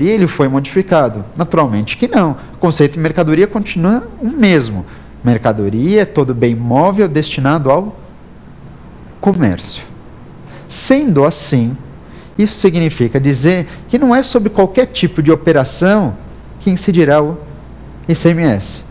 ele foi modificado? Naturalmente que não. O conceito de mercadoria continua o mesmo. Mercadoria é todo bem móvel destinado ao comércio. Sendo assim, isso significa dizer que não é sobre qualquer tipo de operação que incidirá o ICMS.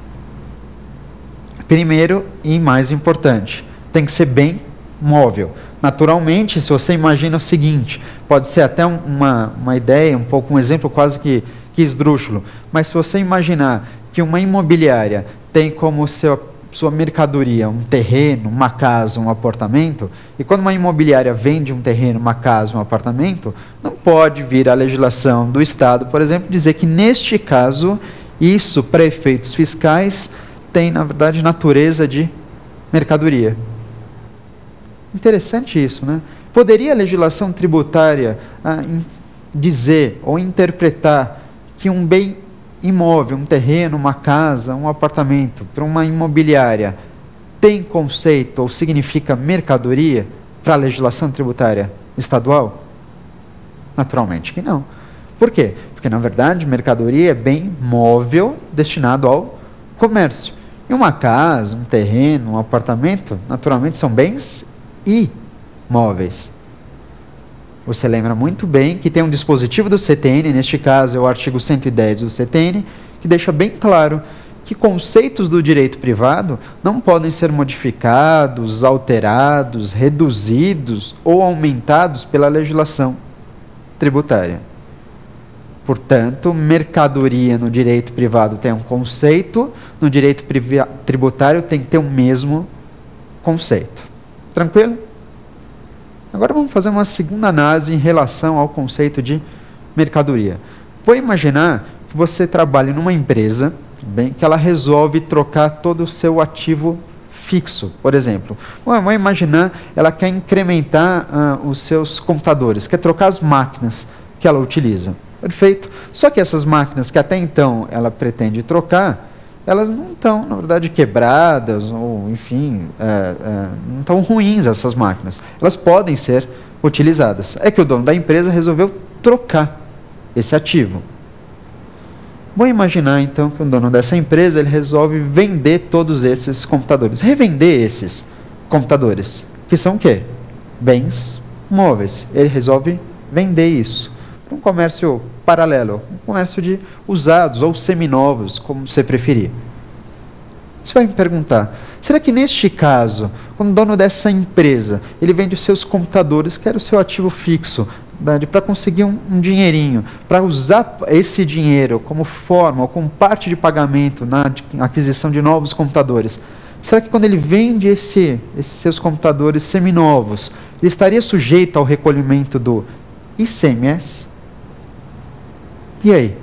Primeiro e mais importante, tem que ser bem móvel. Naturalmente, se você imagina o seguinte, pode ser até uma ideia, um exemplo quase que esdrúxulo, mas se você imaginar que uma imobiliária tem como sua mercadoria um terreno, uma casa, um apartamento, e quando uma imobiliária vende um terreno, uma casa, um apartamento, não pode vir a legislação do Estado, por exemplo, dizer que neste caso, isso para efeitos fiscais tem, na verdade, natureza de mercadoria. Interessante isso, né? Poderia a legislação tributária dizer ou interpretar que um bem imóvel, um terreno, uma casa, um apartamento, para uma imobiliária, tem conceito ou significa mercadoria para a legislação tributária estadual? Naturalmente que não. Por quê? Porque, na verdade, mercadoria é bem móvel destinado ao comércio. E uma casa, um terreno, um apartamento, naturalmente são bens imóveis. Você lembra muito bem que tem um dispositivo do CTN, neste caso é o artigo 110 do CTN, que deixa bem claro que conceitos do direito privado não podem ser modificados, alterados, reduzidos ou aumentados pela legislação tributária. Portanto, mercadoria no direito privado tem um conceito, no direito tributário tem que ter o mesmo conceito. Tranquilo? Agora vamos fazer uma segunda análise em relação ao conceito de mercadoria. Vou imaginar que você trabalha numa empresa, bem, que ela resolve trocar todo o seu ativo fixo, por exemplo. Vamos imaginar ela quer incrementar os seus computadores, quer trocar as máquinas que ela utiliza. Perfeito? Só que essas máquinas que até então ela pretende trocar, elas não estão, na verdade, quebradas, ou, enfim, não estão ruins essas máquinas. Elas podem ser utilizadas. É que o dono da empresa resolveu trocar esse ativo. Vamos imaginar, então, que o dono dessa empresa ele resolve vender todos esses computadores, revender esses computadores, que são o quê? Bens móveis. Ele resolve vender isso. Um comércio paralelo, um comércio de usados ou seminovos, como você preferir. Você vai me perguntar, será que neste caso, quando o dono dessa empresa, ele vende os seus computadores, que era o seu ativo fixo, para conseguir um dinheirinho, para usar esse dinheiro como forma ou como parte de pagamento na aquisição de novos computadores, será que quando ele vende esses seus computadores seminovos, ele estaria sujeito ao recolhimento do ICMS? E aí?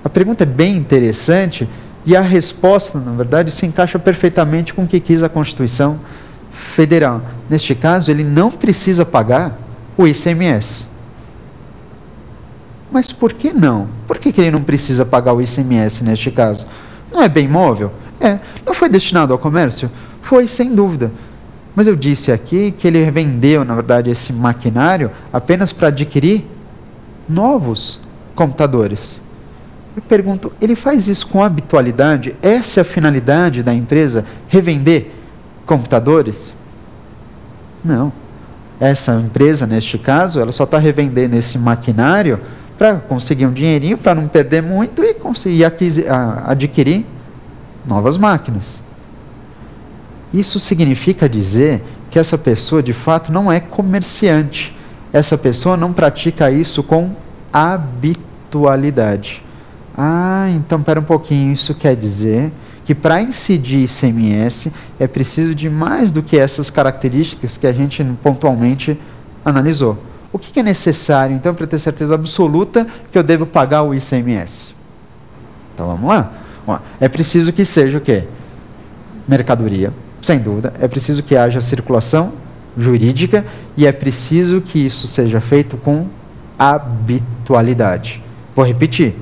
A pergunta é bem interessante e a resposta, na verdade, se encaixa perfeitamente com o que quis a Constituição Federal. Neste caso, ele não precisa pagar o ICMS. Mas por que não? Por que ele não precisa pagar o ICMS neste caso? Não é bem imóvel? Não foi destinado ao comércio? Foi, sem dúvida. Mas eu disse aqui que ele vendeu, na verdade, esse maquinário apenas para adquirir novos computadores. Eu pergunto, ele faz isso com habitualidade? Essa é a finalidade da empresa? Revender computadores? Não. Essa empresa, neste caso, ela só está revendendo esse maquinário para conseguir um dinheirinho, para não perder muito e conseguir adquirir novas máquinas. Isso significa dizer que essa pessoa, de fato, não é comerciante. Essa pessoa não pratica isso com habitualidade. Então, espera um pouquinho, isso quer dizer que para incidir ICMS é preciso de mais do que essas características que a gente pontualmente analisou. O que é necessário, então, para ter certeza absoluta que eu devo pagar o ICMS? Então, vamos lá. É preciso que seja o quê? Mercadoria, sem dúvida. É preciso que haja circulação jurídica e é preciso que isso seja feito com habitualidade. Vou repetir.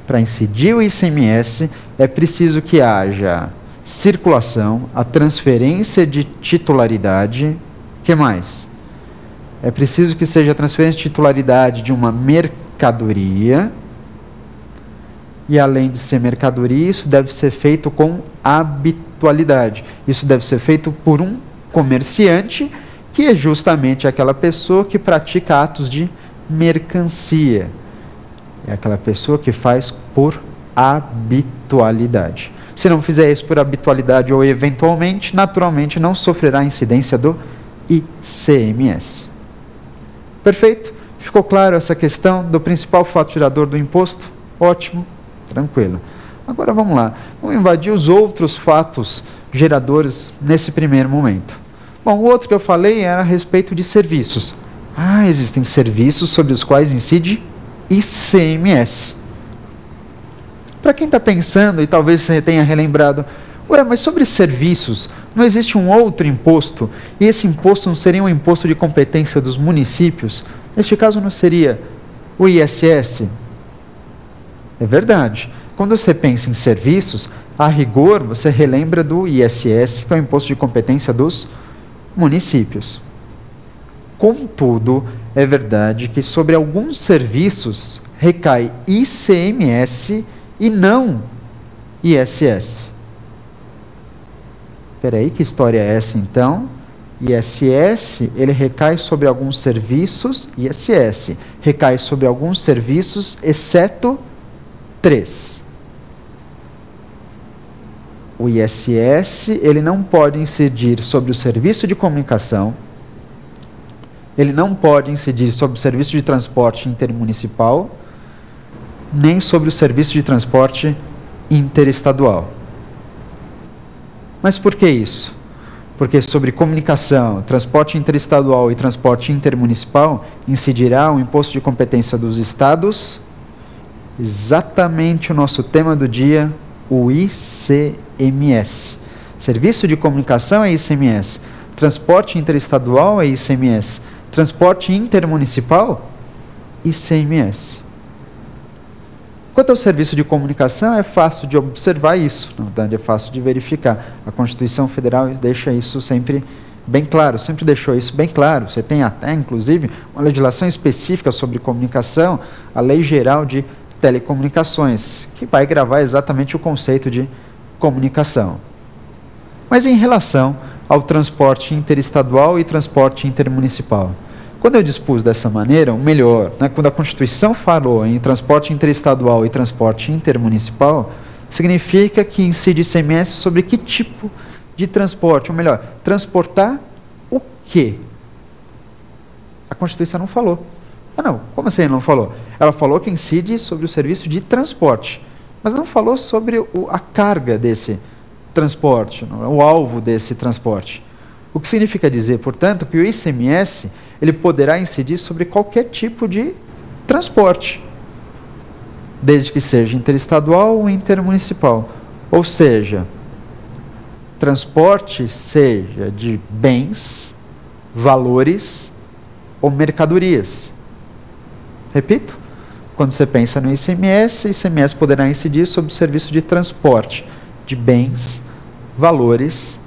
Para incidir o ICMS, é preciso que haja circulação, a transferência de titularidade. O que mais? É preciso que seja a transferência de titularidade de uma mercadoria mercadoria. E além de ser mercadoria, isso deve ser feito com habitualidade. Isso deve ser feito por um comerciante, que é justamente aquela pessoa que pratica atos de mercancia. É aquela pessoa que faz por habitualidade. Se não fizer isso por habitualidade ou eventualmente, naturalmente não sofrerá incidência do ICMS. Perfeito? Ficou claro essa questão do principal fato gerador do imposto? Ótimo, tranquilo. Agora vamos lá. Vamos invadir os outros fatos geradores nesse primeiro momento. Bom, o outro que eu falei era a respeito de serviços. Existem serviços sobre os quais incide ICMS. Para quem está pensando, e talvez você tenha relembrado, mas sobre serviços, não existe um outro imposto? E esse imposto não seria um imposto de competência dos municípios? Neste caso não seria o ISS? É verdade. Quando você pensa em serviços, a rigor, você relembra do ISS, que é o imposto de competência dos municípios. Contudo, é verdade que sobre alguns serviços recai ICMS e não ISS. Espera aí, que história é essa então? ISS, ele recai sobre alguns serviços, ISS, recai sobre alguns serviços, exceto 3. O ISS, ele não pode incidir sobre o serviço de comunicação, ele não pode incidir sobre o serviço de transporte intermunicipal, nem sobre o serviço de transporte interestadual. Mas por que isso? Porque sobre comunicação, transporte interestadual e transporte intermunicipal incidirá o imposto de competência dos estados, exatamente o nosso tema do dia, o ICMS. Serviço de comunicação é ICMS, transporte interestadual é ICMS, transporte intermunicipal, ICMS. Quanto ao serviço de comunicação, é fácil de observar isso, na verdade é fácil de verificar. A Constituição Federal deixa isso sempre bem claro, sempre deixou isso bem claro. Você tem até, inclusive, uma legislação específica sobre comunicação, a Lei Geral de Telecomunicações, que vai gravar exatamente o conceito de comunicação. Mas em relação ao transporte interestadual e transporte intermunicipal, quando eu dispus dessa maneira, ou melhor, quando a Constituição falou em transporte interestadual e transporte intermunicipal, significa que incide ICMS sobre que tipo de transporte, ou melhor, transportar o quê? A Constituição não falou. Não, como assim não falou? Ela falou que incide sobre o serviço de transporte, mas não falou sobre a carga desse transporte, o alvo desse transporte. O que significa dizer, portanto, que o ICMS ele poderá incidir sobre qualquer tipo de transporte, desde que seja interestadual ou intermunicipal. Ou seja, transporte seja de bens, valores ou mercadorias. Repito, quando você pensa no ICMS, ICMS poderá incidir sobre o serviço de transporte de bens, valores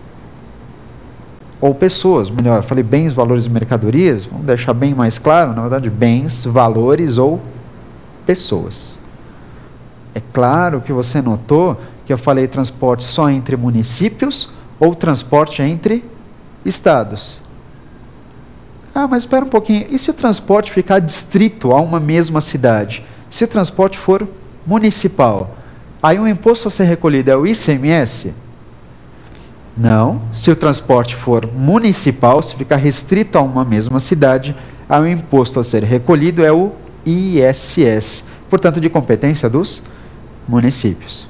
ou pessoas. Melhor, eu falei bens, valores e mercadorias, vamos deixar bem mais claro, na verdade, bens, valores ou pessoas. É claro que você notou que eu falei transporte só entre municípios ou transporte entre estados. Mas espera um pouquinho, e se o transporte ficar distrito a uma mesma cidade? Se o transporte for municipal, aí o imposto a ser recolhido é o ICMS? Não, se o transporte for municipal, se ficar restrito a uma mesma cidade, aí o imposto a ser recolhido é o ISS, portanto de competência dos municípios.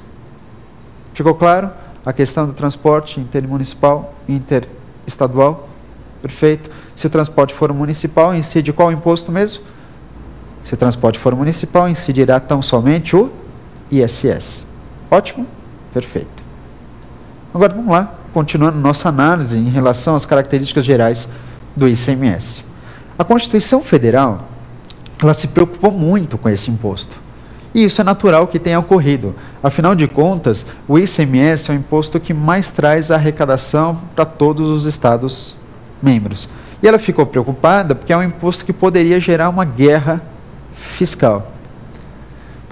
Ficou claro a questão do transporte intermunicipal, interestadual? Perfeito. Se o transporte for municipal, incide qual imposto mesmo? Se o transporte for municipal, incidirá tão somente o ISS. Ótimo? Perfeito. Agora vamos lá, continuando nossa análise em relação às características gerais do ICMS. A Constituição Federal, ela se preocupou muito com esse imposto. E isso é natural que tenha ocorrido. Afinal de contas, o ICMS é o imposto que mais traz arrecadação para todos os estados membros. E ela ficou preocupada porque é um imposto que poderia gerar uma guerra fiscal.